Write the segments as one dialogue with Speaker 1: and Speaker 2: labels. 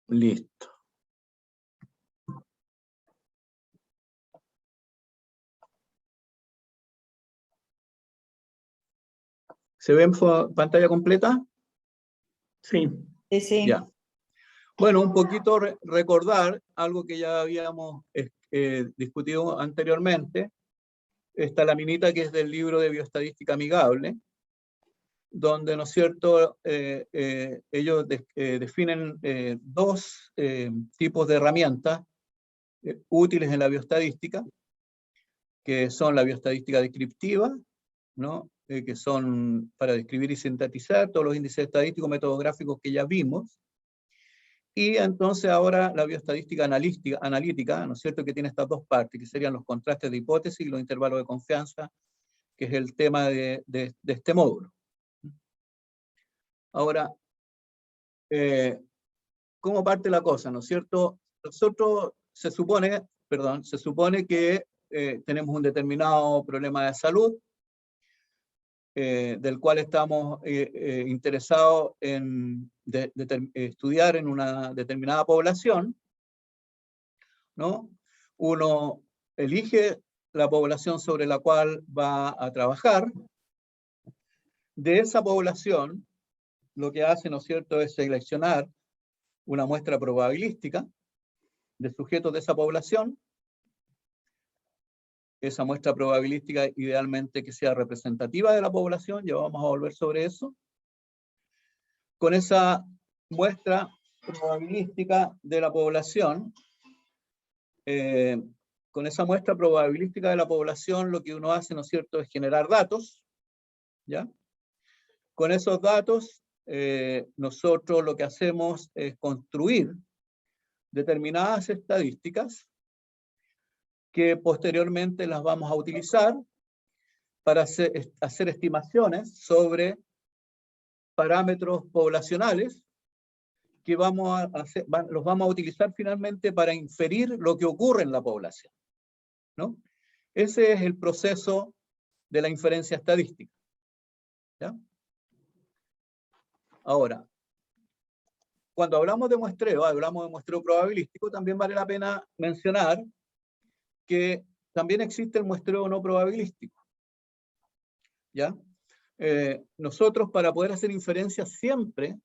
Speaker 1: Listo. ¿Se ve en pantalla completa?
Speaker 2: Sí.
Speaker 3: Sí.
Speaker 1: Ya. Bueno, un poquito recordar algo que ya habíamos discutido anteriormente. Esta laminita que es del libro de Bioestadística Amigable, donde, ¿no es cierto?, ellos definen dos tipos de herramientas útiles en la bioestadística, que son la bioestadística descriptiva, ¿no? Que son para describir y sintetizar todos los índices estadísticos metodográficos que ya vimos, y entonces ahora la bioestadística analítica, ¿no es cierto?, que tiene estas dos partes, que serían los contrastes de hipótesis y los intervalos de confianza, que es el tema de este módulo. Ahora, ¿cómo parte la cosa, no es cierto? Nosotros se supone que tenemos un determinado problema de salud, del cual estamos interesados en estudiar en una determinada población, ¿no? Uno elige la población sobre la cual va a trabajar. De esa población, lo que hace, ¿no es cierto?, es seleccionar una muestra probabilística de sujetos de esa población. Esa muestra probabilística idealmente que sea representativa de la población, ya vamos a volver sobre eso. Con esa muestra probabilística de la población, lo que uno hace, ¿no es cierto?, es generar datos, ¿ya? Con esos datos, nosotros lo que hacemos es construir determinadas estadísticas que posteriormente las vamos a utilizar para hacer estimaciones sobre parámetros poblacionales que los vamos a utilizar finalmente para inferir lo que ocurre en la población, ¿no? Ese es el proceso de la inferencia estadística, ¿ya? Ahora, cuando hablamos de muestreo probabilístico, también vale la pena mencionar que también existe el muestreo no probabilístico, ¿ya? Nosotros, para poder hacer inferencias, siempre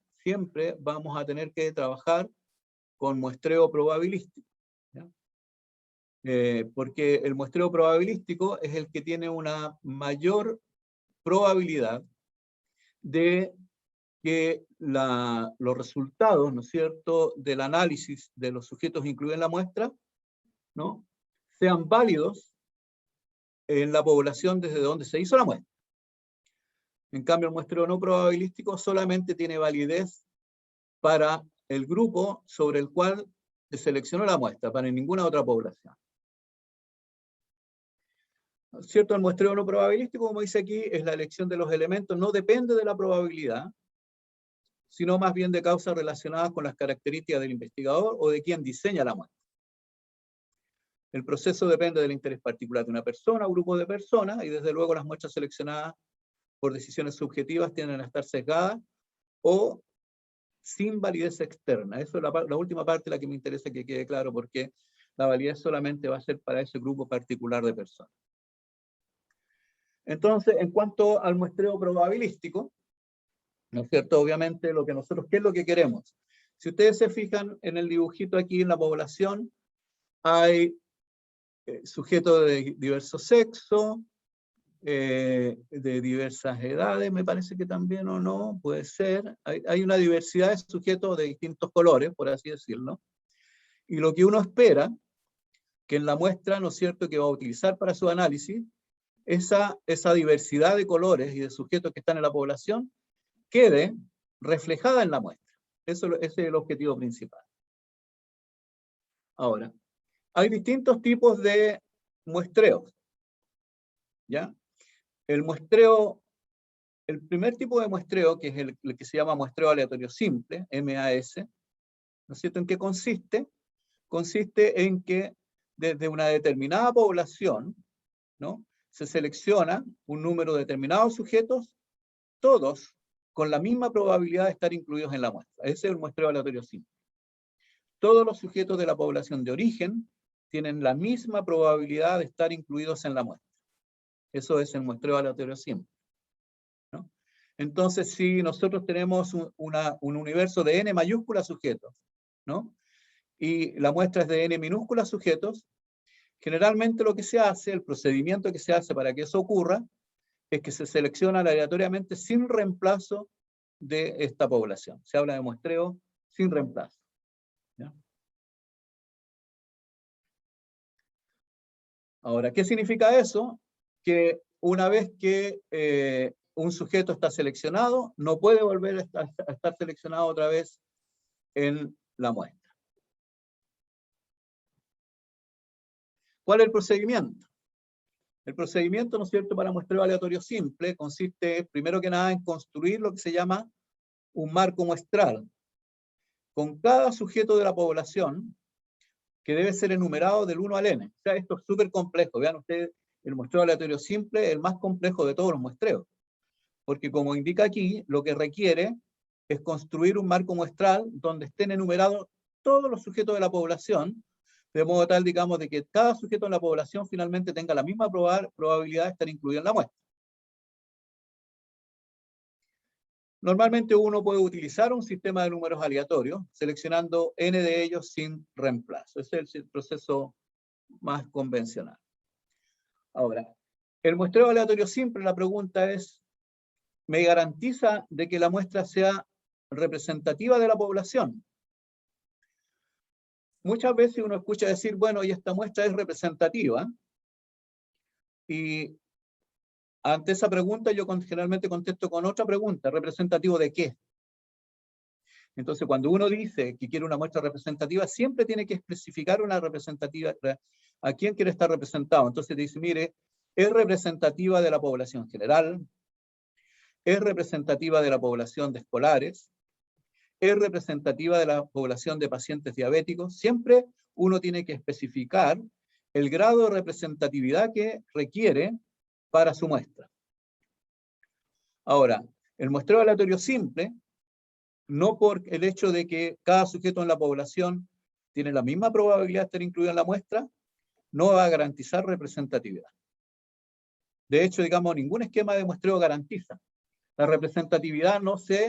Speaker 1: vamos a tener que trabajar con muestreo probabilístico, ¿ya? Porque el muestreo probabilístico es el que tiene una mayor probabilidad de que los resultados, ¿no es cierto?, del análisis de los sujetos incluidos en la muestra, ¿no?, sean válidos en la población desde donde se hizo la muestra. En cambio, el muestreo no probabilístico solamente tiene validez para el grupo sobre el cual se seleccionó la muestra, para ninguna otra población. ¿Cierto? El muestreo no probabilístico, como dice aquí, es la elección de los elementos, no depende de la probabilidad, sino más bien de causas relacionadas con las características del investigador o de quien diseña la muestra. El proceso depende del interés particular de una persona o grupo de personas, y desde luego las muestras seleccionadas por decisiones subjetivas tienden a estar sesgadas o sin validez externa. Eso es la última parte la que me interesa que quede claro, porque la validez solamente va a ser para ese grupo particular de personas. Entonces, en cuanto al muestreo probabilístico, ¿no es cierto? Obviamente, ¿qué es lo que queremos? Si ustedes se fijan en el dibujito aquí en la población, hay sujetos de diverso sexo, de diversas edades, me parece que también, o no, puede ser. Hay una diversidad de sujetos de distintos colores, por así decirlo. Y lo que uno espera, que en la muestra, ¿no es cierto?, que va a utilizar para su análisis, esa diversidad de colores y de sujetos que están en la población, quede reflejada en la muestra. Ese es el objetivo principal. Ahora, hay distintos tipos de muestreos, ¿ya? El primer tipo de muestreo, que es el que se llama muestreo aleatorio simple, MAS, ¿no es cierto? ¿En qué consiste? Consiste en que desde una determinada población, ¿no?, se selecciona un número determinado de sujetos, todos con la misma probabilidad de estar incluidos en la muestra. Ese es el muestreo aleatorio simple. todos los sujetos de la población de origen tienen la misma probabilidad de estar incluidos en la muestra. Eso es el muestreo aleatorio simple, ¿no? Entonces, si nosotros tenemos un universo de n mayúsculas sujetos, ¿no? Y la muestra es de n minúsculas sujetos, generalmente lo que se hace, el procedimiento que se hace para que eso ocurra, es que se selecciona aleatoriamente sin reemplazo de esta población. Se habla de muestreo sin reemplazo, ¿ya? Ahora, ¿qué significa eso? Que una vez que un sujeto está seleccionado, no puede volver a estar seleccionado otra vez en la muestra. ¿Cuál es el procedimiento? El procedimiento, ¿no es cierto?, para muestreo aleatorio simple consiste, primero que nada, en construir lo que se llama un marco muestral con cada sujeto de la población, que debe ser enumerado del 1 al n. O sea, esto es súper complejo. Vean ustedes, el muestreo aleatorio simple es el más complejo de todos los muestreos. Porque como indica aquí, lo que requiere es construir un marco muestral donde estén enumerados todos los sujetos de la población, de modo tal, digamos, de que cada sujeto en la población finalmente tenga la misma probabilidad de estar incluido en la muestra. Normalmente uno puede utilizar un sistema de números aleatorios, seleccionando n de ellos sin reemplazo. Ese es el proceso más convencional. Ahora, el muestreo aleatorio simple, la pregunta es, ¿me garantiza de que la muestra sea representativa de la población? Muchas veces uno escucha decir, bueno, y esta muestra es representativa, y ante esa pregunta yo generalmente contesto con otra pregunta, ¿representativo de qué? Entonces, cuando uno dice que quiere una muestra representativa, siempre tiene que especificar una representativa, a quién quiere estar representado. Entonces dice, mire, es representativa de la población general, es representativa de la población de escolares, es representativa de la población de pacientes diabéticos. Siempre uno tiene que especificar el grado de representatividad que requiere para su muestra. Ahora, el muestreo aleatorio simple, no por el hecho de que cada sujeto en la población tiene la misma probabilidad de estar incluido en la muestra, no va a garantizar representatividad. De hecho, digamos, ningún esquema de muestreo garantiza. La representatividad no se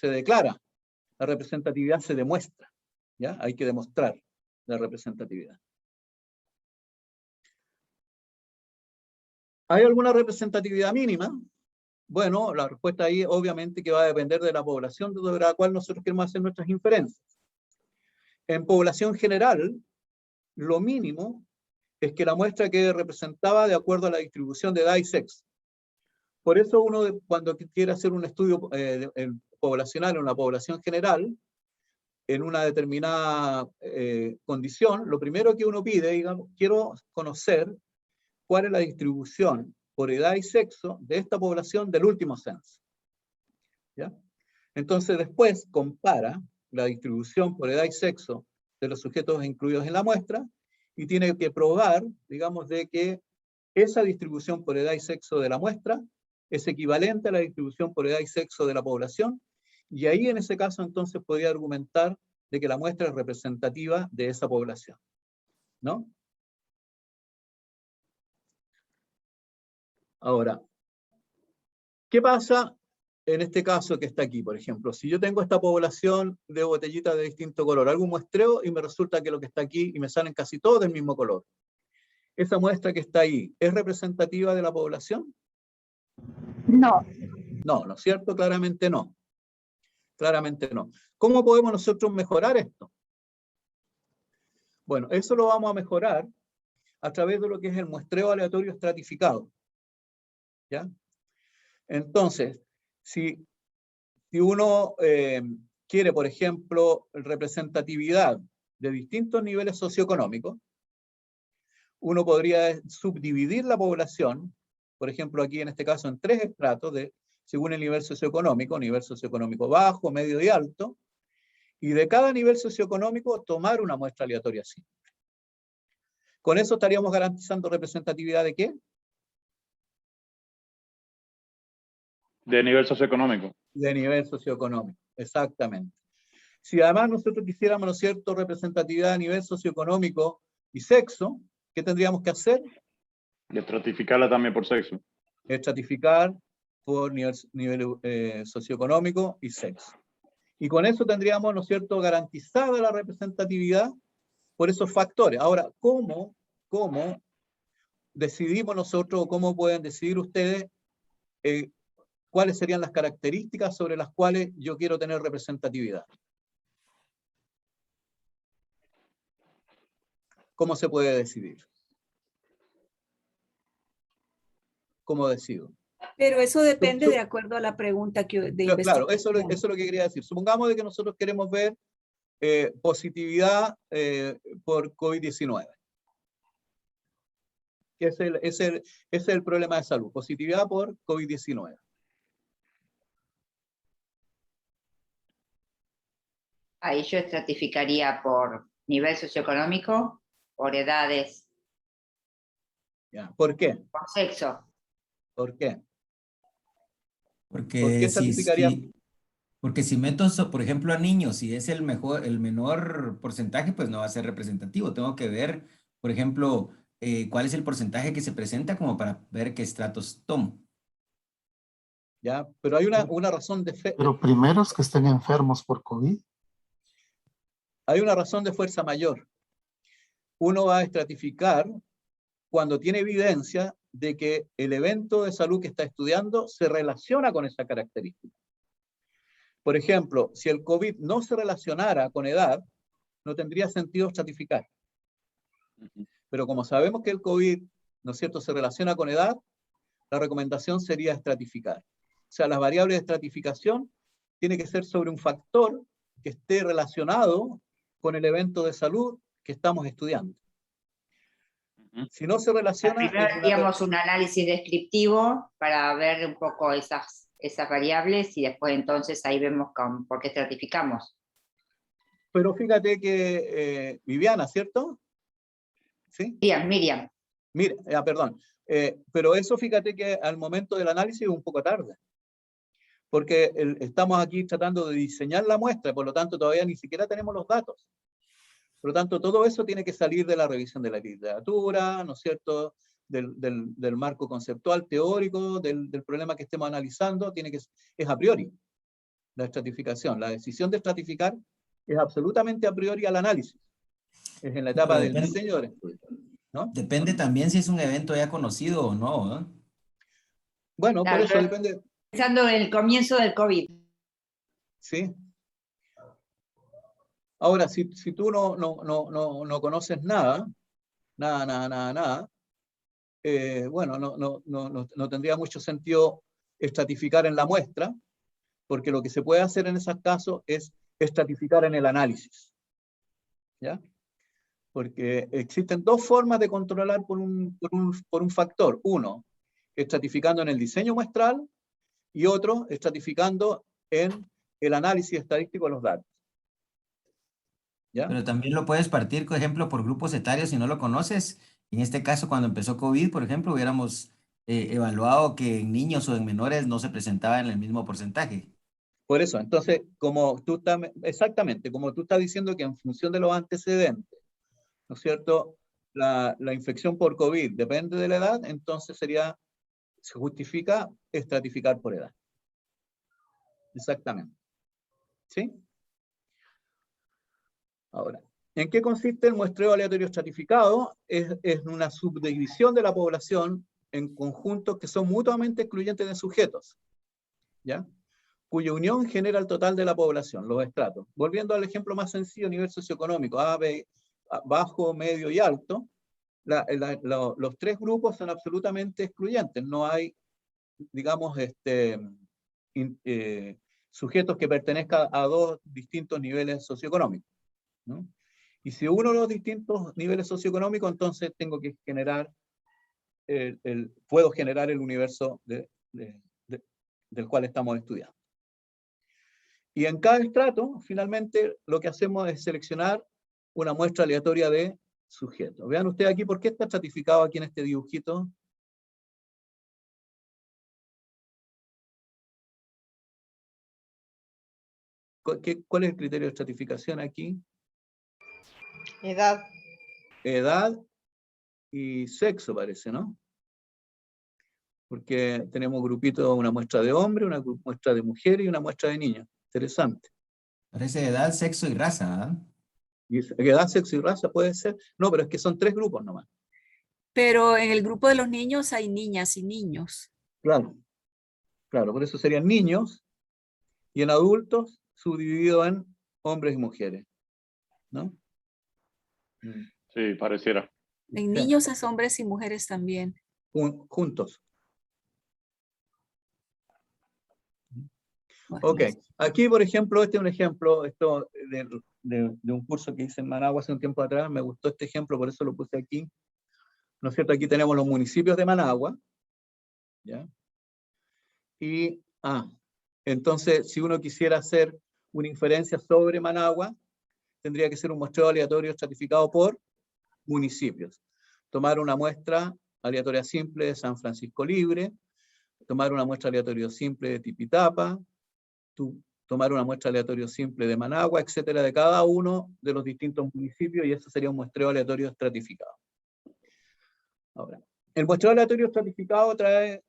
Speaker 1: declara, la representatividad se demuestra, ¿ya? Hay que demostrar la representatividad. ¿Hay alguna representatividad mínima? Bueno, la respuesta ahí obviamente que va a depender de la población sobre la cual nosotros queremos hacer nuestras inferencias. En población general, lo mínimo es que la muestra quede representada de acuerdo a la distribución de edad y sexo. Por eso uno, cuando quiere hacer un estudio poblacional en una población general, en una determinada condición, lo primero que uno pide, digamos, quiero conocer cuál es la distribución por edad y sexo de esta población del último censo, ¿ya? Entonces después compara la distribución por edad y sexo de los sujetos incluidos en la muestra y tiene que probar, digamos, de que esa distribución por edad y sexo de la muestra es equivalente a la distribución por edad y sexo de la población, y ahí en ese caso entonces podría argumentar de que la muestra es representativa de esa población, ¿no? Ahora, ¿qué pasa en este caso que está aquí, por ejemplo? Si yo tengo esta población de botellitas de distinto color, hago un muestreo y me resulta que lo que está aquí, y me salen casi todos del mismo color. ¿Esa muestra que está ahí es representativa de la población?
Speaker 3: No.
Speaker 1: No, ¿no es cierto? Claramente no. Claramente no. ¿Cómo podemos nosotros mejorar esto? Bueno, eso lo vamos a mejorar a través de lo que es el muestreo aleatorio estratificado, ¿ya? Entonces, si uno quiere, por ejemplo, representatividad de distintos niveles socioeconómicos, uno podría subdividir la población, por ejemplo, aquí en este caso en 3 estratos, según el nivel socioeconómico bajo, medio y alto, y de cada nivel socioeconómico tomar una muestra aleatoria simple. ¿Con eso estaríamos garantizando representatividad de qué?
Speaker 4: De nivel socioeconómico.
Speaker 1: De nivel socioeconómico, exactamente. Si además nosotros quisiéramos, ¿no es cierto?, representatividad a nivel socioeconómico y sexo, ¿qué tendríamos que hacer?
Speaker 4: Y estratificarla también por sexo.
Speaker 1: Estratificar por nivel socioeconómico y sexo. Y con eso tendríamos, ¿no es cierto?, garantizada la representatividad por esos factores. Ahora, ¿cómo decidimos nosotros, o cómo pueden decidir ustedes cuáles serían las características sobre las cuales yo quiero tener representatividad? ¿Cómo se puede decidir? ¿Cómo decido?
Speaker 5: Pero eso depende de acuerdo a la pregunta de investigación.
Speaker 1: Claro, eso es lo que quería decir. Supongamos de que nosotros queremos ver positividad por COVID-19. Ese es el problema de salud, positividad por COVID-19.
Speaker 6: Ahí yo estratificaría por nivel socioeconómico, por edades,
Speaker 1: ¿Ya? ¿Por qué?
Speaker 6: por sexo.
Speaker 1: ¿Por qué?
Speaker 7: Porque
Speaker 1: ¿Por qué estratificaría?
Speaker 7: porque si meto, por ejemplo, a niños, si es el menor porcentaje, pues no va a ser representativo. Tengo que ver, por ejemplo, cuál es el porcentaje que se presenta como para ver qué estratos tomo.
Speaker 1: ¿Ya? Pero hay una razón de fe.
Speaker 8: Pero primero es que estén enfermos por COVID.
Speaker 1: Hay una razón de fuerza mayor. Uno va a estratificar cuando tiene evidencia de que el evento de salud que está estudiando se relaciona con esa característica. Por ejemplo, si el COVID no se relacionara con edad, no tendría sentido estratificar. Pero como sabemos que el COVID, ¿no es cierto?, se relaciona con edad, la recomendación sería estratificar. O sea, las variables de estratificación tiene que ser sobre un factor que esté relacionado con el evento de salud que estamos estudiando. Si no se relaciona...
Speaker 6: Primero haríamos un análisis descriptivo para ver un poco esas variables y después entonces ahí vemos por qué estratificamos.
Speaker 1: Pero fíjate que Viviana, ¿cierto? ¿Sí?
Speaker 6: Miriam.
Speaker 1: Mira, perdón. Pero eso fíjate que al momento del análisis es un poco tarde. Porque estamos aquí tratando de diseñar la muestra, por lo tanto todavía ni siquiera tenemos los datos. Por lo tanto, todo eso tiene que salir de la revisión de la literatura, ¿no es cierto?, del marco conceptual, teórico, del problema que estemos analizando, es a priori la estratificación. La decisión de estratificar es absolutamente a priori al análisis. Es en la etapa del diseño del estudio, ¿no?
Speaker 7: Depende también si es un evento ya conocido o no, ¿no?
Speaker 1: Bueno,
Speaker 6: Claro,
Speaker 1: por eso depende.
Speaker 6: Pensando en el comienzo del COVID.
Speaker 1: Sí. Ahora, si tú no conoces nada, bueno, no tendría mucho sentido estratificar en la muestra, porque lo que se puede hacer en esos casos es estratificar en el análisis. ¿Ya? Porque existen dos formas de controlar por un factor. Uno, estratificando en el diseño muestral, y otro, estratificando en el análisis estadístico de los datos. ¿Ya?
Speaker 7: Pero también lo puedes partir, por ejemplo, por grupos etarios si no lo conoces. En este caso, cuando empezó COVID, por ejemplo, hubiéramos evaluado que en niños o en menores no se presentaba en el mismo porcentaje.
Speaker 1: Por eso, entonces, exactamente, como tú estás diciendo que en función de los antecedentes, ¿no es cierto?, la infección por COVID depende de la edad, entonces se justifica estratificar por edad. Exactamente. ¿Sí? Ahora, ¿en qué consiste el muestreo aleatorio estratificado? Es una subdivisión de la población en conjuntos que son mutuamente excluyentes de sujetos, ¿ya?, cuya unión genera el total de la población, los estratos. Volviendo al ejemplo más sencillo, nivel socioeconómico, A, B, bajo, medio y alto, los tres grupos son absolutamente excluyentes. No hay, digamos, sujetos que pertenezcan a dos distintos niveles socioeconómicos, ¿no? Y si uno de los distintos niveles socioeconómicos, entonces tengo que generar, puedo generar el universo del cual estamos estudiando. Y en cada estrato, finalmente, lo que hacemos es seleccionar una muestra aleatoria de sujetos. Vean ustedes aquí, ¿por qué está estratificado aquí en este dibujito? ¿Cuál es el criterio de estratificación aquí?
Speaker 9: Edad.
Speaker 1: Edad y sexo, parece, ¿no? Porque tenemos grupito, una muestra de hombre, una muestra de mujer y una muestra de niños. Interesante.
Speaker 7: Parece edad, sexo y raza, ¿ah?
Speaker 1: ¿Y edad, sexo y raza puede ser? No, pero es que son 3 grupos nomás.
Speaker 5: Pero en el grupo de los niños hay niñas y niños.
Speaker 1: Claro, claro, por eso serían niños, y en adultos subdividido en hombres y mujeres, ¿no?
Speaker 4: Sí, pareciera.
Speaker 5: En niños es hombres y mujeres también.
Speaker 1: Juntos.
Speaker 5: Bueno,
Speaker 1: Ok, aquí por ejemplo, este es un ejemplo esto de un curso que hice en Managua hace un tiempo atrás, me gustó este ejemplo, por eso lo puse aquí. ¿No es cierto? Aquí tenemos los municipios de Managua, ¿ya? Y, entonces, si uno quisiera hacer una inferencia sobre Managua, tendría que ser un muestreo aleatorio estratificado por municipios. Tomar una muestra aleatoria simple de San Francisco Libre, tomar una muestra aleatoria simple de Tipitapa, tomar una muestra aleatoria simple de Managua, etcétera, de cada uno de los distintos municipios, y eso sería un muestreo aleatorio estratificado. Ahora, el muestreo aleatorio estratificado trae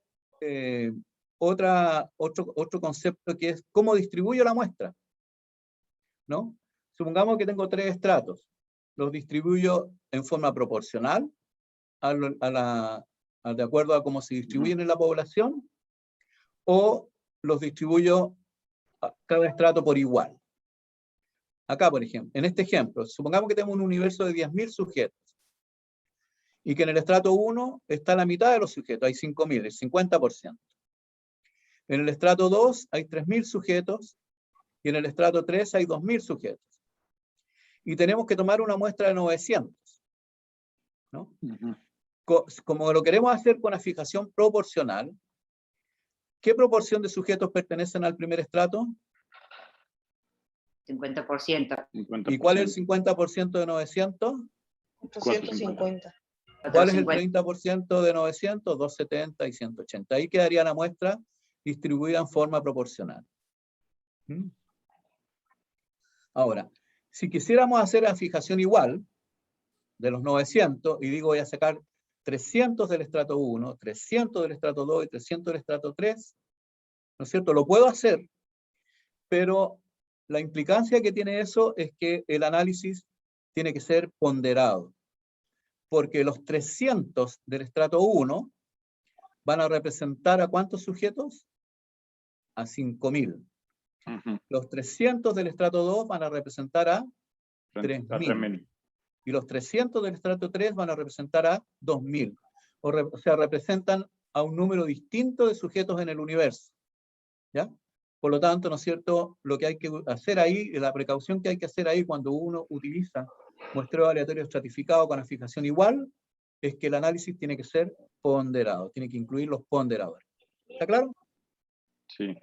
Speaker 1: otro concepto, que es cómo distribuyo la muestra, ¿no? Supongamos que tengo 3 estratos, los distribuyo en forma proporcional, de acuerdo a cómo se distribuyen en la población, o los distribuyo a cada estrato por igual. Acá, por ejemplo, en este ejemplo, supongamos que tengo un universo de 10.000 sujetos, y que en el estrato 1 está la mitad de los sujetos, hay 5.000, el 50%. En el estrato 2 hay 3.000 sujetos, y en el estrato 3 hay 2.000 sujetos. Y tenemos que tomar una muestra de 900, ¿no? Como lo queremos hacer con la fijación proporcional, ¿qué proporción de sujetos pertenecen al primer estrato?
Speaker 6: 50%.
Speaker 1: ¿Y cuál es el 50% de 900?
Speaker 9: 450.
Speaker 1: ¿Cuál es el
Speaker 6: 450.
Speaker 1: 30% de 900? 270 y 180. Ahí quedaría la muestra distribuida en forma proporcional. Ahora, si quisiéramos hacer la fijación igual de los 900, y digo voy a sacar 300 del estrato 1, 300 del estrato 2 y 300 del estrato 3, ¿no es cierto? Lo puedo hacer, pero la implicancia que tiene eso es que el análisis tiene que ser ponderado, porque los 300 del estrato 1 van a representar ¿a cuántos sujetos? A 5.000. Los 300 del estrato 2 van a representar a 3.000. Y los 300 del estrato 3 van a representar a 2.000. O sea, representan a un número distinto de sujetos en el universo, ¿ya? Por lo tanto, ¿no es cierto? Lo que hay que hacer ahí, la precaución que hay que hacer ahí cuando uno utiliza muestreo aleatorio estratificado con la fijación igual, es que el análisis tiene que ser ponderado, tiene que incluir los ponderadores. ¿Está claro?
Speaker 4: Sí.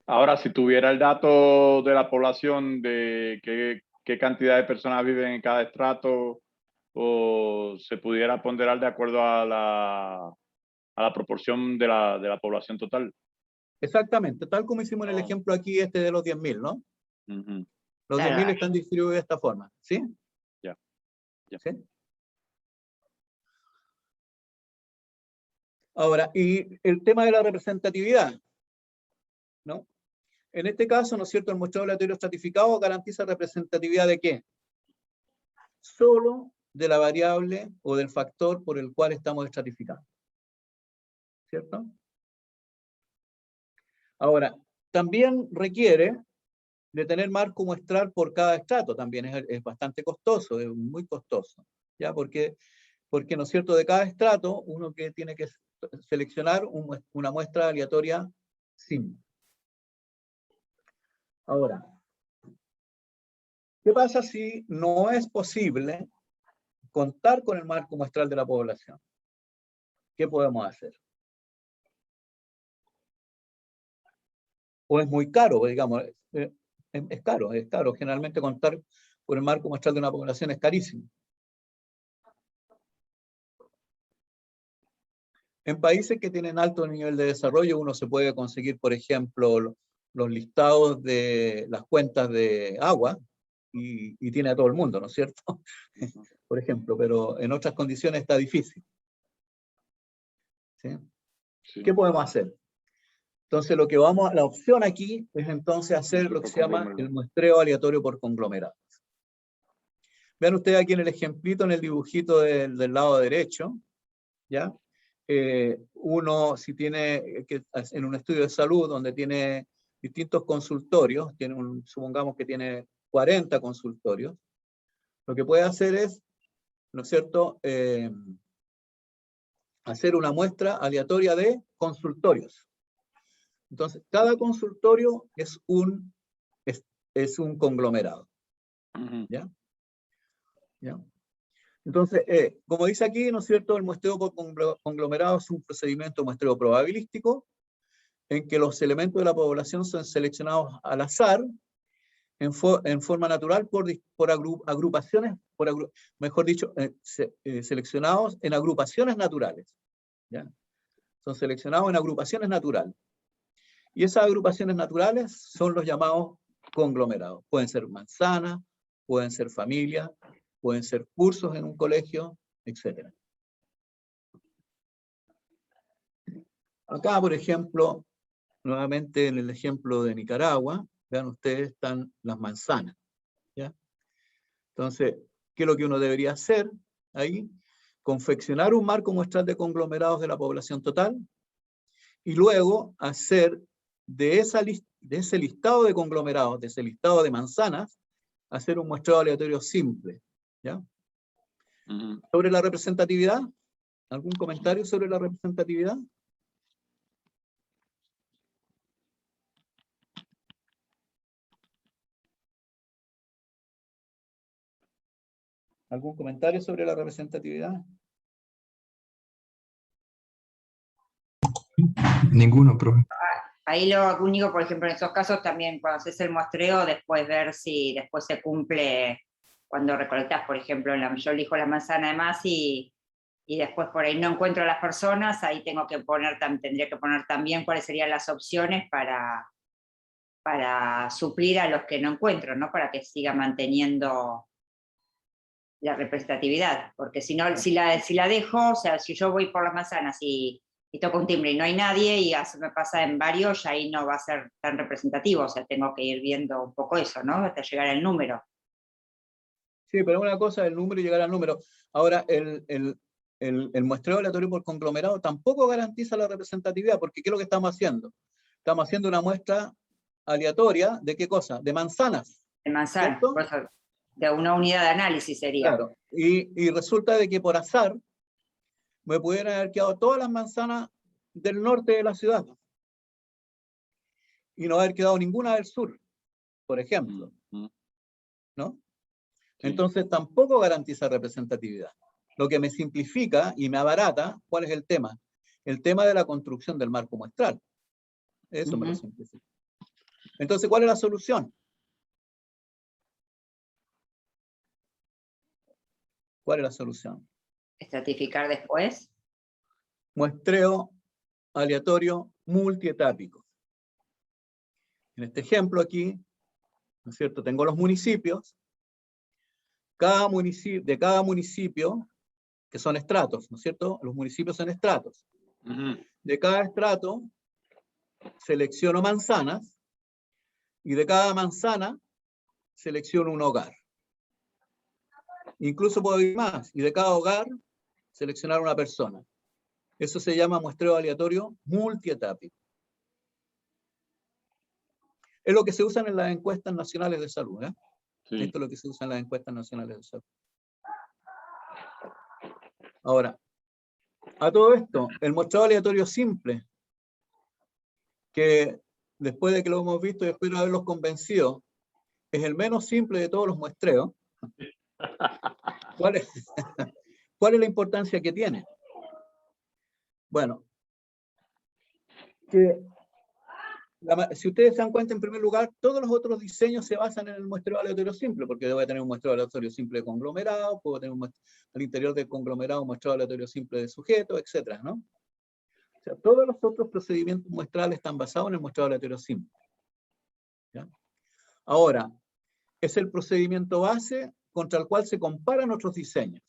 Speaker 4: Ahora, si tuviera el dato de la población, de qué cantidad de personas viven en cada estrato, o se pudiera ponderar de acuerdo a la proporción de la población total.
Speaker 1: Exactamente, tal como hicimos en el ejemplo aquí de los 10.000, ¿no? Los
Speaker 6: Claro.
Speaker 1: 10.000 están distribuidos de esta forma, ¿sí?
Speaker 4: Ya.
Speaker 1: ¿Sí? Ahora, y el tema de la representatividad, ¿no? En este caso, ¿no es cierto?, el muestreo aleatorio estratificado garantiza representatividad ¿de qué? Solo de la variable o del factor por el cual estamos estratificando. ¿Cierto? Ahora, también requiere de tener marco muestral por cada estrato, también es bastante costoso, es muy costoso, ¿ya? Porque, ¿no es cierto?, de cada estrato uno que tiene que seleccionar una muestra aleatoria simple. Ahora, ¿qué pasa si no es posible contar con el marco muestral de la población? ¿Qué podemos hacer? O es muy caro, digamos, es caro. Generalmente contar con el marco muestral de una población es carísimo. En países que tienen alto nivel de desarrollo, uno se puede conseguir, por ejemplo, los listados de las cuentas de agua, y tiene a todo el mundo, ¿no es cierto? Por ejemplo, pero en otras condiciones está difícil. ¿Sí?
Speaker 4: Sí.
Speaker 1: ¿Qué podemos hacer? Entonces, la opción aquí es entonces hacer lo que se llama el muestreo aleatorio por conglomerados. Vean ustedes aquí en el ejemplito, en el dibujito del lado derecho, ¿ya? Uno, si tiene, en un estudio de salud donde tiene distintos consultorios, supongamos que tiene 40 consultorios, lo que puede hacer es, ¿no es cierto?, hacer una muestra aleatoria de consultorios. Entonces, cada consultorio es un conglomerado. ¿Ya? ¿Ya? Entonces, como dice aquí, ¿no es cierto?, el muestreo por conglomerado es un procedimiento de muestreo probabilístico en que los elementos de la población son seleccionados al azar, en forma natural por agrupaciones, mejor dicho, seleccionados en agrupaciones naturales. ¿Ya? Son seleccionados en agrupaciones naturales. Y esas agrupaciones naturales son los llamados conglomerados. Pueden ser manzanas, pueden ser familias, pueden ser cursos en un colegio, etc. Acá, por ejemplo, nuevamente en el ejemplo de Nicaragua, vean ustedes, están las manzanas. ¿Ya? Entonces, ¿qué es lo que uno debería hacer ahí? Confeccionar un marco muestral de conglomerados de la población total y luego hacer de ese listado de conglomerados, de ese listado de manzanas, hacer un muestreo aleatorio simple. ¿Ya? Sobre la representatividad, ¿algún comentario sobre la representatividad? ¿Algún comentario sobre la representatividad?
Speaker 10: Ninguno, profe.
Speaker 6: Ahí lo único, por ejemplo, en esos casos también cuando haces el muestreo, después ver si después se cumple cuando recolectas, por ejemplo, yo elijo la manzana de más y después por ahí no encuentro a las personas, ahí tendría que poner también cuáles serían las opciones para suplir a los que no encuentro, ¿no? Para que siga manteniendo la representatividad, porque si no, si la dejo, o sea, si yo voy por las manzanas y toco un timbre y no hay nadie y eso me pasa en varios, ya ahí no va a ser tan representativo, o sea, tengo que ir viendo un poco eso, ¿no? Hasta llegar al número.
Speaker 1: Sí, pero una cosa es el número y llegar al número. Ahora, el muestreo aleatorio por conglomerado tampoco garantiza la representatividad, porque ¿qué es lo que estamos haciendo? Estamos haciendo una muestra aleatoria, ¿de qué cosa? De manzanas.
Speaker 6: De manzanas, por eso, de una unidad de análisis sería.
Speaker 1: Claro, y resulta de que por azar me pudieran haber quedado todas las manzanas del norte de la ciudad y no haber quedado ninguna del sur, por ejemplo. ¿No? Sí. Entonces tampoco garantiza representatividad. Lo que me simplifica y me abarata, ¿cuál es el tema? El tema de la construcción del marco muestral. Eso me lo simplifica. Entonces, ¿cuál es la solución? ¿Cuál es la solución?
Speaker 6: Estratificar después.
Speaker 1: Muestreo aleatorio multietápico. En este ejemplo aquí, ¿no es cierto? Tengo los municipios. De cada municipio, que son estratos, ¿no es cierto? Los municipios son estratos. De cada estrato selecciono manzanas y de cada manzana selecciono un hogar. Incluso puedo ir más, y de cada hogar seleccionar una persona. Eso se llama muestreo aleatorio multietápico. Es lo que se usa en las encuestas nacionales de salud. Sí. Esto es lo que se usa en las encuestas nacionales de salud. Ahora, a todo esto, el muestreo aleatorio simple, que después de que lo hemos visto y espero haberlos convencido, es el menos simple de todos los muestreos. ¿Cuál es la importancia que tiene? Bueno, que si ustedes se dan cuenta, en primer lugar, todos los otros diseños se basan en el muestreo aleatorio simple, porque voy a tener un muestreo aleatorio simple de conglomerado, puedo tener al interior del conglomerado un muestreo aleatorio simple de sujetos, etcétera, ¿no? sea, todos los otros procedimientos muestrales están basados en el muestreo aleatorio simple. ¿Ya? Ahora, es el procedimiento base contra el cual se comparan otros diseños.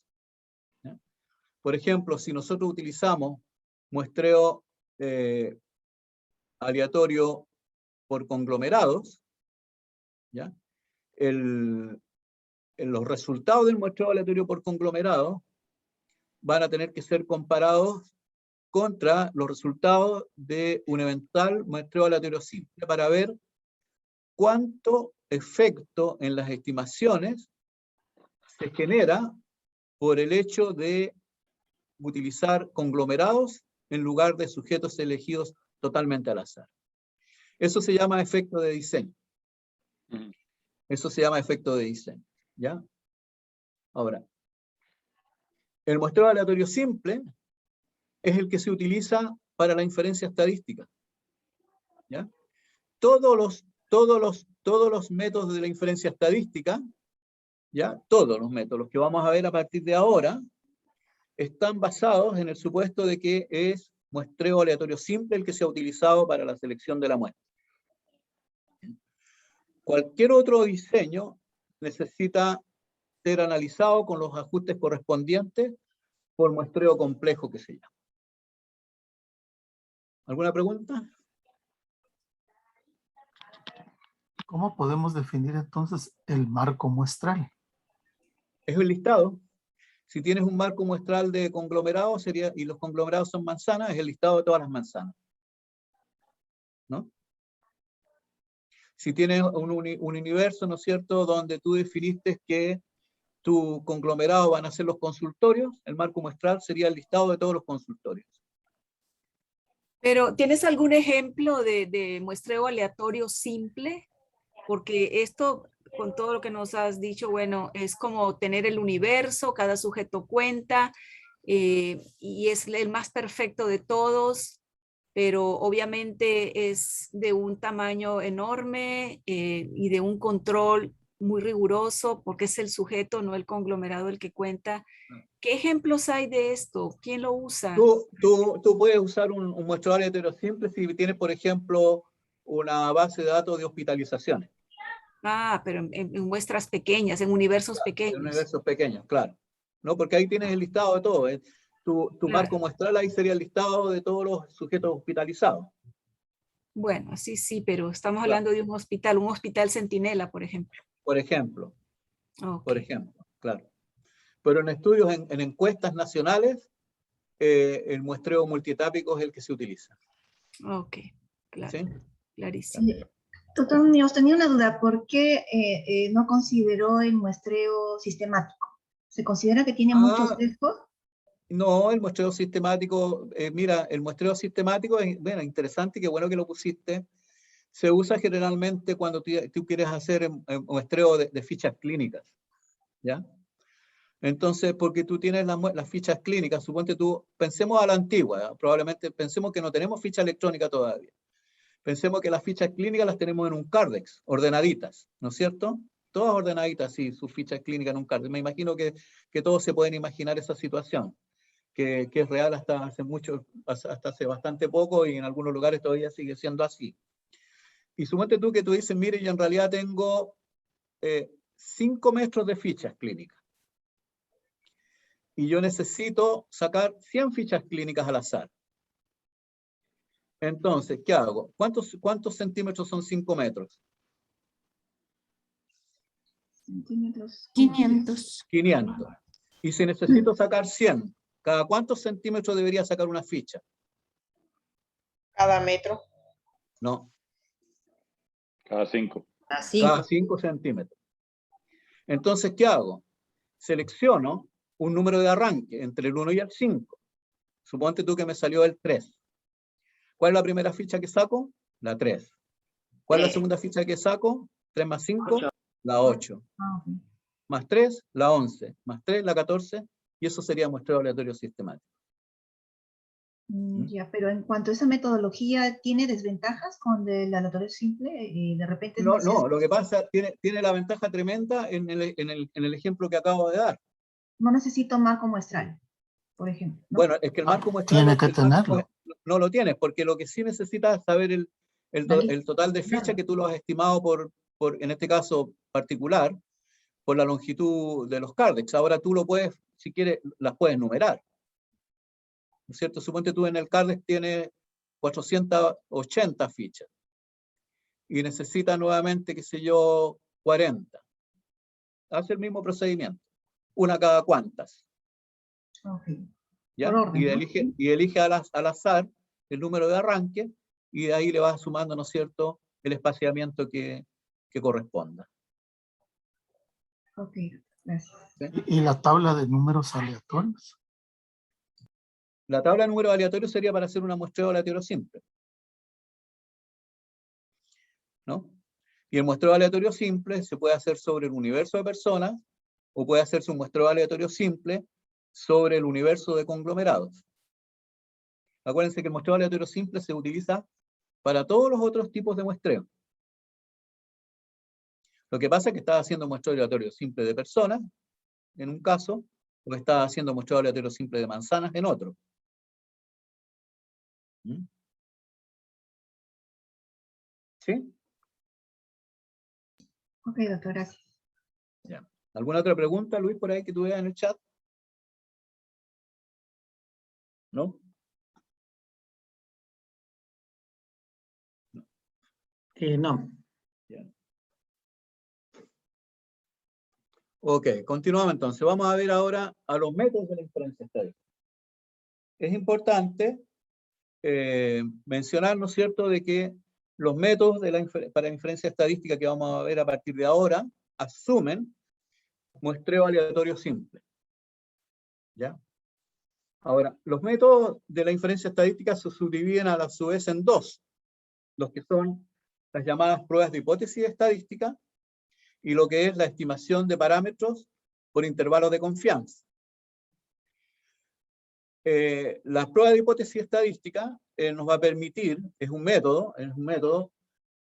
Speaker 1: ¿Ya? Por ejemplo, si nosotros utilizamos muestreo aleatorio por conglomerados, ¿ya? Los resultados del muestreo aleatorio por conglomerado van a tener que ser comparados contra los resultados de un eventual muestreo aleatorio simple para ver cuánto efecto en las estimaciones se genera por el hecho de utilizar conglomerados en lugar de sujetos elegidos totalmente al azar. Eso se llama efecto de diseño. Eso se llama efecto de diseño. ¿Ya? Ahora, el muestreo aleatorio simple es el que se utiliza para la inferencia estadística. ¿Ya? Todos los métodos de la inferencia estadística, ¿ya? Todos los métodos que vamos a ver a partir de ahora, están basados en el supuesto de que es muestreo aleatorio simple el que se ha utilizado para la selección de la muestra. Cualquier otro diseño necesita ser analizado con los ajustes correspondientes por muestreo complejo que se llama. ¿Alguna pregunta?
Speaker 8: ¿Cómo podemos definir entonces el marco muestral?
Speaker 1: Es un listado. Si tienes un marco muestral de conglomerados, y los conglomerados son manzanas, es el listado de todas las manzanas. ¿No? Si tienes un universo, ¿no es cierto?, donde tú definiste que tu conglomerado van a ser los consultorios, el marco muestral sería el listado de todos los consultorios.
Speaker 5: Pero, ¿tienes algún ejemplo de muestreo aleatorio simple? Porque esto, con todo lo que nos has dicho, bueno, es como tener el universo, cada sujeto cuenta, y es el más perfecto de todos, pero obviamente es de un tamaño enorme y de un control muy riguroso, porque es el sujeto, no el conglomerado el que cuenta. ¿Qué ejemplos hay de esto? ¿Quién lo usa?
Speaker 1: Tú puedes usar un muestreo aleatorio simple si tienes, por ejemplo, una base de datos de hospitalizaciones.
Speaker 5: Ah, pero en muestras pequeñas, en universos pequeños.
Speaker 1: En universos pequeños, claro. ¿No? Porque ahí tienes el listado de todo. Tu marco muestral ahí sería el listado de todos los sujetos hospitalizados.
Speaker 5: Bueno, sí, pero estamos hablando de un hospital centinela, por ejemplo.
Speaker 1: Por ejemplo.
Speaker 5: Okay.
Speaker 1: Por ejemplo, claro. Pero en estudios, en encuestas nacionales, el muestreo multietápico es el que se utiliza.
Speaker 5: Ok, claro.
Speaker 1: ¿Sí?
Speaker 5: Clarísimo.
Speaker 10: Doctor Muñoz, tenía una duda. ¿Por qué no consideró el muestreo sistemático? ¿Se considera que tiene muchos sesgos?
Speaker 1: No, el muestreo sistemático, mira, el muestreo sistemático es, bueno, interesante, qué bueno que lo pusiste. Se usa generalmente cuando tú quieres hacer muestreo de fichas clínicas, ¿ya? Entonces, porque tú tienes las fichas clínicas, suponte tú, pensemos a la antigua, ¿ya? Probablemente pensemos que no tenemos ficha electrónica todavía. Pensemos que las fichas clínicas las tenemos en un Cardex, ordenaditas, ¿no es cierto? Todas ordenaditas, sí, sus fichas clínicas en un Cardex. Me imagino que todos se pueden imaginar esa situación, que es real hasta hace bastante poco y en algunos lugares todavía sigue siendo así. Y suponte tú que tú dices, mire, yo en realidad tengo 5 metros de fichas clínicas. Y yo necesito sacar 100 fichas clínicas al azar. Entonces, ¿qué hago? ¿Cuántos centímetros son 5 metros?
Speaker 10: Centímetros.
Speaker 3: 500.
Speaker 1: 500. Y si necesito sacar 100, ¿cada cuántos centímetros debería sacar una ficha?
Speaker 9: Cada metro.
Speaker 1: No.
Speaker 4: Cada 5.
Speaker 1: Cada 5 centímetros. Entonces, ¿qué hago? Selecciono un número de arranque entre el 1 y el 5. Suponte tú que me salió el 3. ¿Cuál es la primera ficha que saco? La 3. ¿Cuál es la segunda ficha que saco? 3 más 5, 8. La 8. Más 3, la 11. Más 3, la 14. Y eso sería muestreo aleatorio sistemático.
Speaker 10: Ya, pero en cuanto a esa metodología, ¿tiene desventajas con el aleatorio simple? De repente
Speaker 1: No, lo que pasa, tiene la ventaja tremenda en el ejemplo que acabo de dar.
Speaker 10: No necesito marco muestral, por ejemplo, ¿no?
Speaker 1: Bueno, es que el marco muestral...
Speaker 8: Tiene que tenerlo.
Speaker 1: no lo tienes, porque lo que sí necesitas es saber el total de fichas
Speaker 10: Claro.
Speaker 1: que tú lo has estimado en este caso particular, por la longitud de los cardex. Ahora tú lo puedes, si quieres, las puedes numerar. ¿No es cierto? Suponte tú en el cardex tienes 480 fichas y necesitas nuevamente, qué sé yo, 40. Hace el mismo procedimiento. Una cada cuantas.
Speaker 10: Ok.
Speaker 1: ¿Ya?
Speaker 10: Por orden,
Speaker 1: Y
Speaker 10: ¿no?
Speaker 1: elige al azar el número de arranque y de ahí le vas sumando, ¿no es cierto?, el espaciamiento que corresponda.
Speaker 10: Ok, gracias.
Speaker 8: Y la tabla de números aleatorios.
Speaker 1: La tabla de números aleatorios sería para hacer una muestreo aleatorio simple, ¿no? Y el muestreo aleatorio simple se puede hacer sobre el universo de personas o puede hacerse un muestreo aleatorio simple sobre el universo de conglomerados. Acuérdense que el muestreo aleatorio simple se utiliza para todos los otros tipos de muestreo. Lo que pasa es que estás haciendo muestreo aleatorio simple de personas, en un caso, o estás haciendo muestreo aleatorio simple de manzanas en otro. ¿Mm? ¿Sí?
Speaker 10: Ok, doctor, gracias.
Speaker 1: Ya. ¿Alguna otra pregunta, Luis, por ahí que tú veas en el chat? ¿No?
Speaker 2: No.
Speaker 1: Ya. Ok, continuamos entonces. Vamos a ver ahora a los métodos de la inferencia estadística. Es importante mencionar, ¿no es cierto?, de que los métodos para la inferencia estadística que vamos a ver a partir de ahora asumen muestreo aleatorio simple. ¿Ya? Ahora, los métodos de la inferencia estadística se subdividen a su vez en dos, los que son las llamadas pruebas de hipótesis estadística y lo que es la estimación de parámetros por intervalos de confianza. Las pruebas de hipótesis estadística nos va a permitir, es un método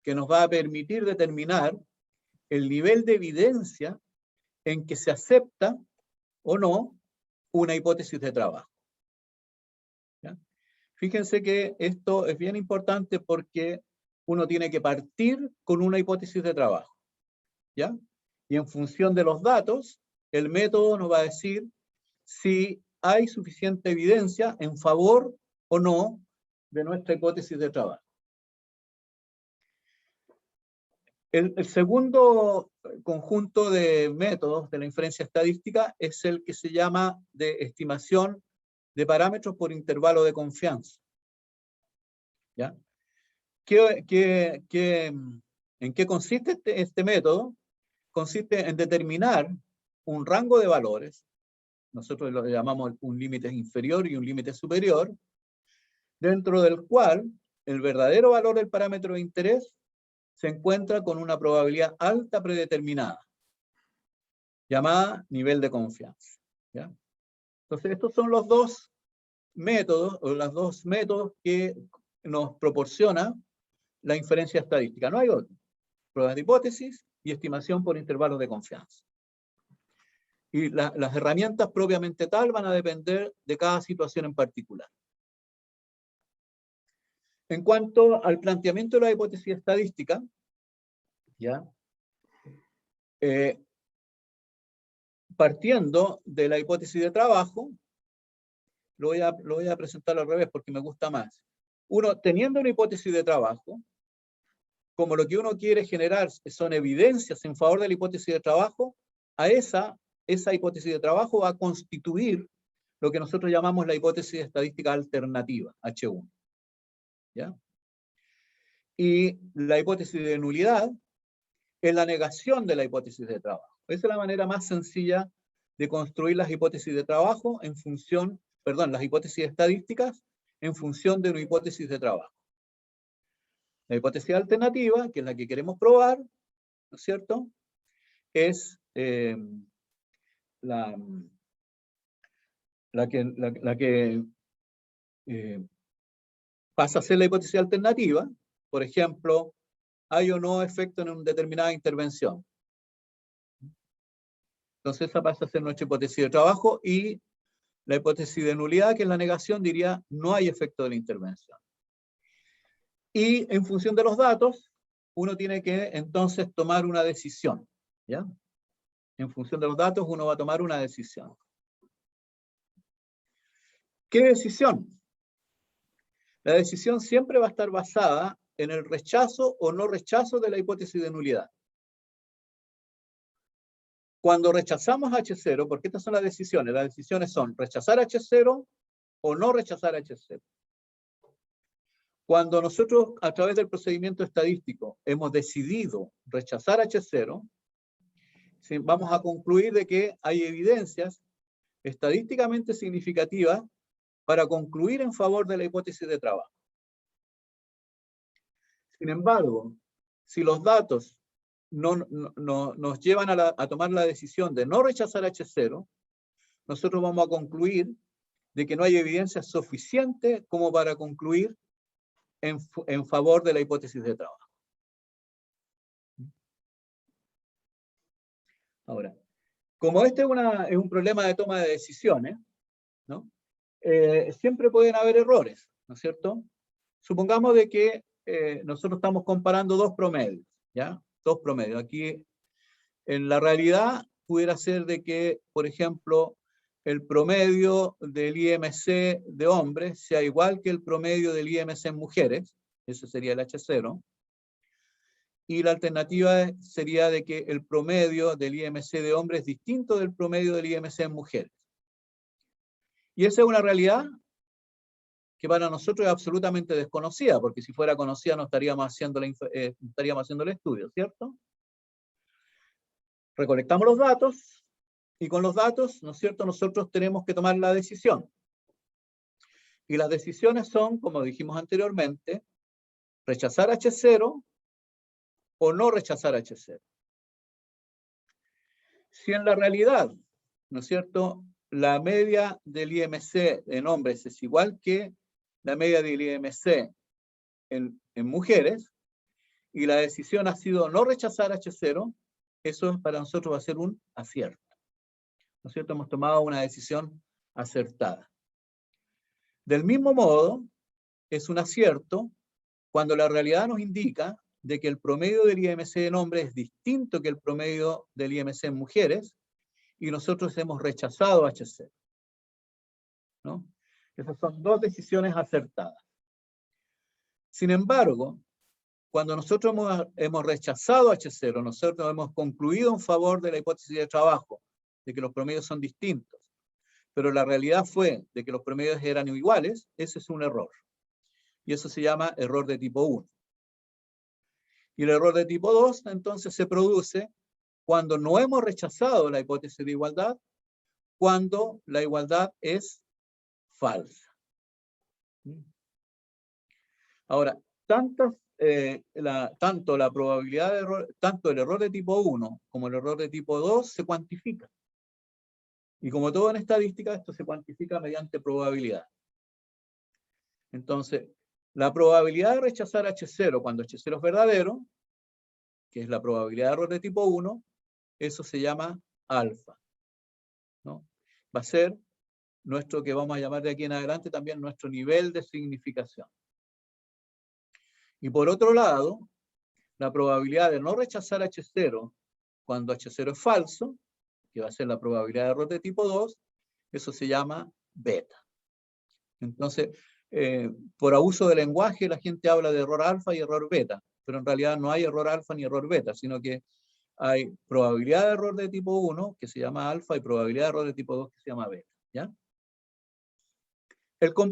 Speaker 1: que nos va a permitir determinar el nivel de evidencia en que se acepta o no una hipótesis de trabajo. ¿Ya? Fíjense que esto es bien importante porque uno tiene que partir con una hipótesis de trabajo. ¿Ya? Y en función de los datos, el método nos va a decir si hay suficiente evidencia en favor o no de nuestra hipótesis de trabajo. El segundo conjunto de métodos de la inferencia estadística es el que se llama de estimación de parámetros por intervalo de confianza. ¿Ya? ¿En qué consiste este método? Consiste en determinar un rango de valores, nosotros lo llamamos un límite inferior y un límite superior, dentro del cual el verdadero valor del parámetro de interés se encuentra con una probabilidad alta predeterminada, llamada nivel de confianza. ¿Ya? Entonces, estos son los dos métodos, o los dos métodos que nos proporciona la inferencia estadística. No hay otro. Pruebas de hipótesis y estimación por intervalos de confianza. Y las herramientas propiamente tal van a depender de cada situación en particular. En cuanto al planteamiento de la hipótesis estadística, ¿ya? Partiendo de la hipótesis de trabajo, lo voy a presentar al revés porque me gusta más. Uno, teniendo una hipótesis de trabajo, como lo que uno quiere generar son evidencias en favor de la hipótesis de trabajo, a esa hipótesis de trabajo va a constituir lo que nosotros llamamos la hipótesis estadística alternativa, H1. ¿Ya? Y la hipótesis de nulidad es la negación de la hipótesis de trabajo. Esa es la manera más sencilla de construir las hipótesis de trabajo en función, perdón, las hipótesis estadísticas en función de una hipótesis de trabajo. La hipótesis alternativa, que es la que queremos probar, ¿no es cierto?, es la que pasa a ser la hipótesis alternativa. Por ejemplo, hay o no efecto en una determinada intervención. Entonces esa pasa a ser nuestra hipótesis de trabajo y La hipótesis de nulidad, que es la negación, diría no hay efecto de la intervención. Y en función de los datos, uno tiene que entonces tomar una decisión, ¿ya? En función de los datos, uno va a tomar una decisión. ¿Qué decisión? La decisión siempre va a estar basada en el rechazo o no rechazo de la hipótesis de nulidad. Cuando rechazamos H0, porque estas son las decisiones son rechazar H0 o no rechazar H0. Cuando nosotros, a través del procedimiento estadístico, hemos decidido rechazar H0, vamos a concluir de que hay evidencias estadísticamente significativas para concluir en favor de la hipótesis de trabajo. Sin embargo, si los datos nos llevan a tomar la decisión de no rechazar H0, nosotros vamos a concluir de que no hay evidencia suficiente como para concluir en favor de la hipótesis de trabajo. Ahora, como este es un problema de toma de decisiones, ¿no? Siempre pueden haber errores, ¿no es cierto? Supongamos de que nosotros estamos comparando dos promedios, ¿ya? Dos promedios. Aquí, en la realidad, pudiera ser de que, por ejemplo, el promedio del IMC de hombres sea igual que el promedio del IMC en mujeres, ese sería el H0, y la alternativa sería de que el promedio del IMC de hombres es distinto del promedio del IMC en mujeres. Y esa es una realidad que para nosotros es absolutamente desconocida, porque si fuera conocida no estaríamos haciendo el estudio, ¿cierto? Recolectamos los datos, y con los datos, ¿no es cierto?, nosotros tenemos que tomar la decisión. Y las decisiones son, como dijimos anteriormente, rechazar H0 o no rechazar H0. Si en la realidad, ¿no es cierto?, la media del IMC en hombres es igual que la media del IMC en mujeres, y la decisión ha sido no rechazar H0, eso para nosotros va a ser un acierto. ¿No es cierto? Hemos tomado una decisión acertada. Del mismo modo, es un acierto cuando la realidad nos indica de que el promedio del IMC en hombres es distinto que el promedio del IMC en mujeres, y nosotros hemos rechazado H0. ¿No? Esas son dos decisiones acertadas. Sin embargo, cuando nosotros hemos rechazado H0, nosotros hemos concluido en favor de la hipótesis de trabajo, de que los promedios son distintos, pero la realidad fue de que los promedios eran iguales, ese es un error. Y eso se llama error de tipo 1. Y el error de tipo 2, entonces, se produce cuando no hemos rechazado la hipótesis de igualdad, cuando la igualdad es falsa. Ahora, tanto la probabilidad de error, tanto el error de tipo 1 como el error de tipo 2 se cuantifican. Y como todo en estadística, esto se cuantifica mediante probabilidad. Entonces, la probabilidad de rechazar H0 cuando H0 es verdadero, que es la probabilidad de error de tipo 1, eso se llama alfa, ¿no? Va a ser nuestro, que vamos a llamar de aquí en adelante también nuestro nivel de significación. Y por otro lado, la probabilidad de no rechazar H0 cuando H0 es falso, que va a ser la probabilidad de error de tipo 2, eso se llama beta. Entonces, por abuso de lenguaje, la gente habla de error alfa y error beta, pero en realidad no hay error alfa ni error beta, sino que hay probabilidad de error de tipo 1, que se llama alfa, y probabilidad de error de tipo 2, que se llama beta. ¿Ya?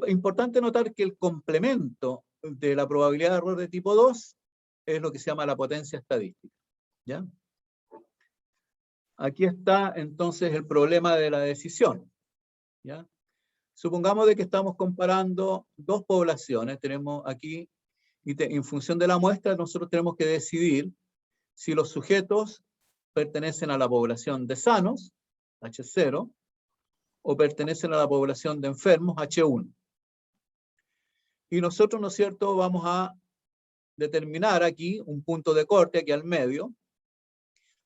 Speaker 1: Importante notar que el complemento de la probabilidad de error de tipo 2 es lo que se llama la potencia estadística. ¿Ya? Aquí está entonces el problema de la decisión. ¿Ya? Supongamos de que estamos comparando dos poblaciones, tenemos aquí, y en función de la muestra nosotros tenemos que decidir si los sujetos pertenecen a la población de sanos, H0, o pertenecen a la población de enfermos, H1. Y nosotros, ¿no es cierto?, vamos a determinar aquí un punto de corte, aquí al medio,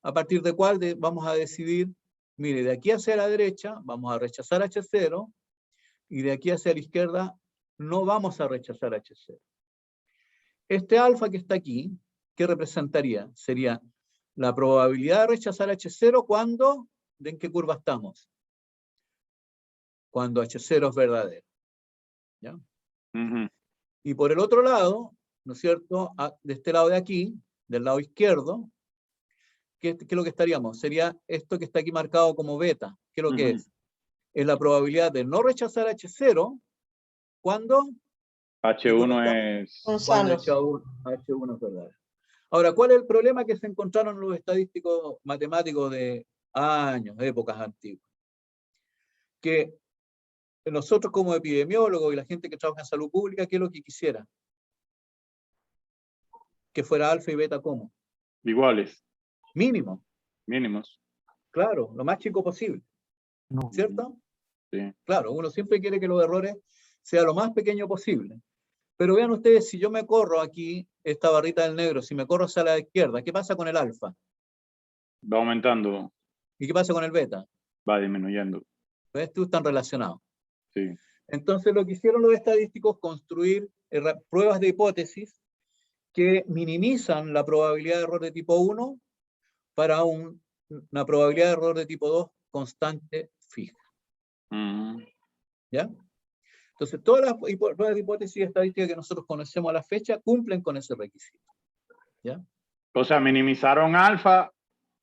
Speaker 1: a partir del cual vamos a decidir Mire, de aquí hacia la derecha vamos a rechazar H0 y de aquí hacia la izquierda no vamos a rechazar H0. Este alfa que está aquí, ¿qué representaría? Sería la probabilidad de rechazar H0 cuando, ¿en qué curva estamos? Cuando H0 es verdadero. ¿Ya?
Speaker 4: Ujú.
Speaker 1: Y por el otro lado, ¿no es cierto? De este lado de aquí, del lado izquierdo, ¿qué es lo que estaríamos? Sería esto que está aquí marcado como beta. ¿Qué es lo que
Speaker 4: Ujú.
Speaker 1: es? Es la probabilidad de no rechazar H0 cuando
Speaker 4: H1 es...
Speaker 9: Son
Speaker 1: cuando
Speaker 9: sanos.
Speaker 1: H1 es verdadero. Ahora, ¿cuál es el problema que se encontraron los estadísticos matemáticos de años, de épocas antiguas? Que nosotros como epidemiólogos y la gente que trabaja en salud pública, ¿qué es lo que quisiera? Que fuera alfa y beta como
Speaker 4: Iguales,
Speaker 1: mínimo,
Speaker 4: mínimos.
Speaker 1: claro, lo más chico posible,
Speaker 8: No.
Speaker 1: ¿cierto?
Speaker 4: Sí.
Speaker 1: Claro, uno siempre quiere que los errores sean lo más pequeño posible. Pero vean ustedes, si yo me corro aquí, esta barrita del negro, si me corro hacia la izquierda, ¿qué pasa con el alfa?
Speaker 4: Va aumentando,
Speaker 1: ¿Y qué pasa con el beta?
Speaker 4: va disminuyendo.
Speaker 1: Pues estos están relacionados.
Speaker 4: Sí.
Speaker 1: Entonces lo que hicieron los estadísticos, construir pruebas de hipótesis que minimizan la probabilidad de error de tipo 1 para una probabilidad de error de tipo 2 constante fija. ¿Ya? Entonces, todas las pruebas de hipótesis estadísticas que nosotros conocemos a la fecha cumplen con ese requisito. ¿Ya?
Speaker 4: O sea, minimizaron alfa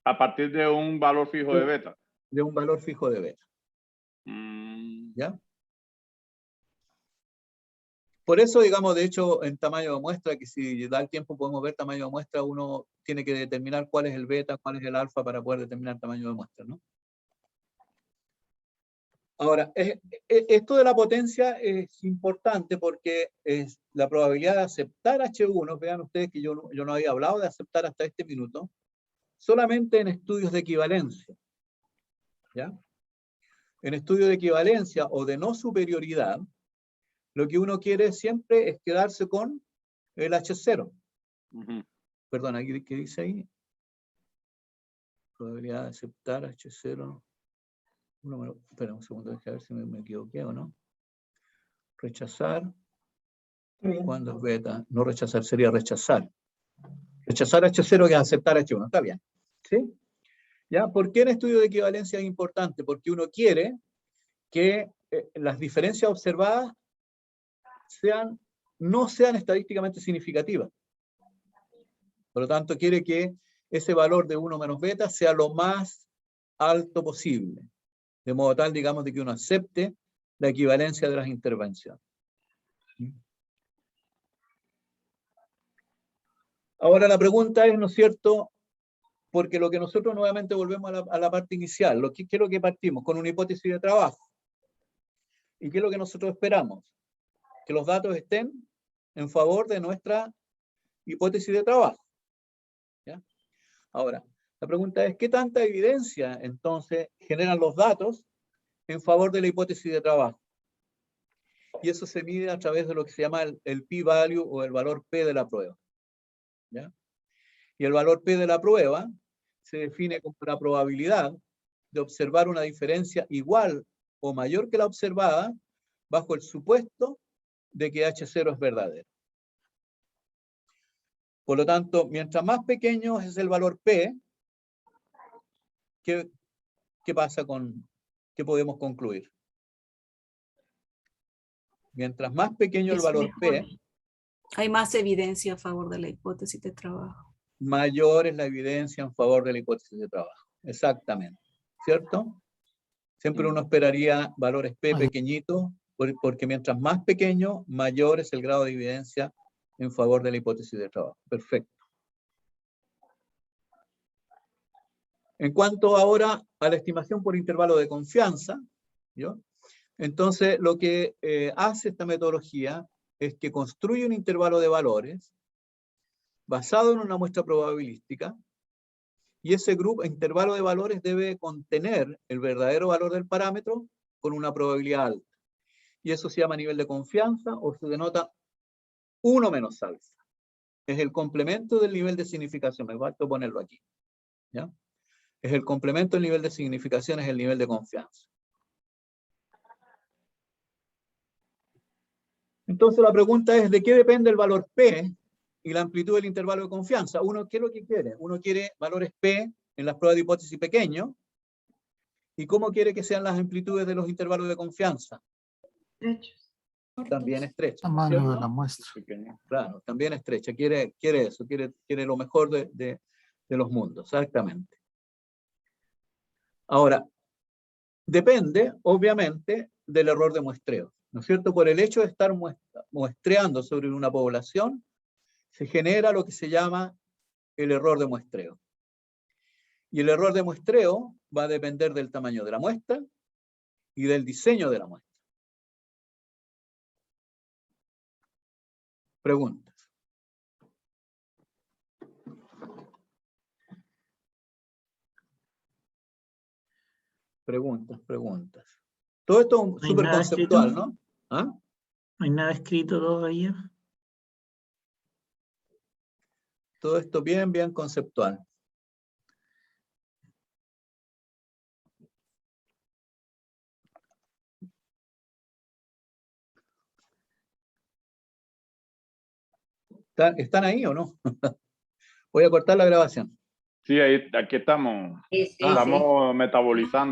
Speaker 4: a partir de un valor fijo de beta.
Speaker 1: De un valor fijo de beta. ¿Ya? Por eso, digamos, de hecho, en tamaño de muestra, que si da el tiempo podemos ver tamaño de muestra, uno tiene que determinar cuál es el beta, cuál es el alfa para poder determinar tamaño de muestra, ¿no? Ahora, esto de la potencia es importante porque es la probabilidad de aceptar H1, vean ustedes que yo no había hablado de aceptar hasta este minuto, solamente en estudios de equivalencia. ¿Ya? En estudios de equivalencia o de no superioridad, lo que uno quiere siempre es quedarse con el H0. Perdón, ¿qué dice ahí? Probabilidad de aceptar H0. Espera un segundo, déjame ver si me equivoqué o no. Rechazar. ¿Cuándo es beta? No rechazar, sería rechazar. Rechazar H0 que es aceptar H1. Está bien. ¿Sí? ¿Ya? ¿Por qué en estudio de equivalencia es importante? Porque uno quiere que las diferencias observadas no sean estadísticamente significativas. Por lo tanto, quiere que ese valor de 1 menos beta sea lo más alto posible. De modo tal, digamos, de que uno acepte la equivalencia de las intervenciones. Ahora la pregunta es, ¿no es cierto? Porque lo que nosotros nuevamente volvemos a la parte inicial, ¿qué es lo que partimos? Con una hipótesis de trabajo. ¿Y qué es lo que nosotros esperamos? Que los datos estén en favor de nuestra hipótesis de trabajo. ¿Ya? Ahora, la pregunta es, ¿qué tanta evidencia entonces generan los datos en favor de la hipótesis de trabajo? Y eso se mide a través de lo que se llama el p-value o el valor P de la prueba. ¿Ya? Y el valor P de la prueba se define como la probabilidad de observar una diferencia igual o mayor que la observada bajo el supuesto de que H0 es verdadero. Por lo tanto, mientras más pequeño es el valor P, ¿qué pasa con qué podemos concluir? Mientras más pequeño el
Speaker 5: Es
Speaker 1: valor
Speaker 5: mejor.
Speaker 1: P,
Speaker 5: Hay más evidencia a favor de la hipótesis de trabajo.
Speaker 1: mayor es la evidencia en favor de la hipótesis de trabajo. Exactamente. ¿Cierto? Siempre uno esperaría valores P pequeñitos, porque mientras más pequeño, mayor es el grado de evidencia en favor de la hipótesis de trabajo. Perfecto. En cuanto ahora a la estimación por intervalo de confianza, ¿yo? Entonces lo que hace esta metodología es que construye un intervalo de valores basado en una muestra probabilística, y ese intervalo de valores debe contener el verdadero valor del parámetro con una probabilidad alta. Y eso se llama nivel de confianza o se denota 1 menos alfa. Es el complemento del nivel de significación. Me falta ponerlo aquí. ¿Ya? es el complemento del nivel de significación, es el nivel de confianza. Entonces la pregunta es, ¿de qué depende el valor P y la amplitud del intervalo de confianza? Uno, ¿qué es lo que quiere? Uno quiere valores P en las pruebas de hipótesis pequeños. ¿Y cómo quiere que sean las amplitudes de los intervalos de confianza?
Speaker 10: Estrechos.
Speaker 1: También estrecha.
Speaker 8: Tamaño de
Speaker 1: ¿cierto?
Speaker 8: la muestra.
Speaker 1: Claro, también estrecha. Quiere eso, quiere lo mejor de los mundos, exactamente. Ahora, depende, obviamente, del error de muestreo, ¿no es cierto? Por el hecho de estar muestreando sobre una población, se genera lo que se llama el error de muestreo. Y el error de muestreo va a depender del tamaño de la muestra y del diseño de la muestra. Preguntas. Preguntas. Todo esto
Speaker 2: ¿No
Speaker 1: es
Speaker 2: hay
Speaker 1: súper
Speaker 2: nada
Speaker 1: conceptual,
Speaker 2: escrito?
Speaker 1: ¿no? ¿Ah?
Speaker 2: No hay nada escrito todavía.
Speaker 1: Todo esto bien conceptual. ¿Están ahí o no? Voy a cortar la grabación.
Speaker 4: Sí, aquí estamos.
Speaker 6: Sí, sí, sí.
Speaker 4: Estamos metabolizando.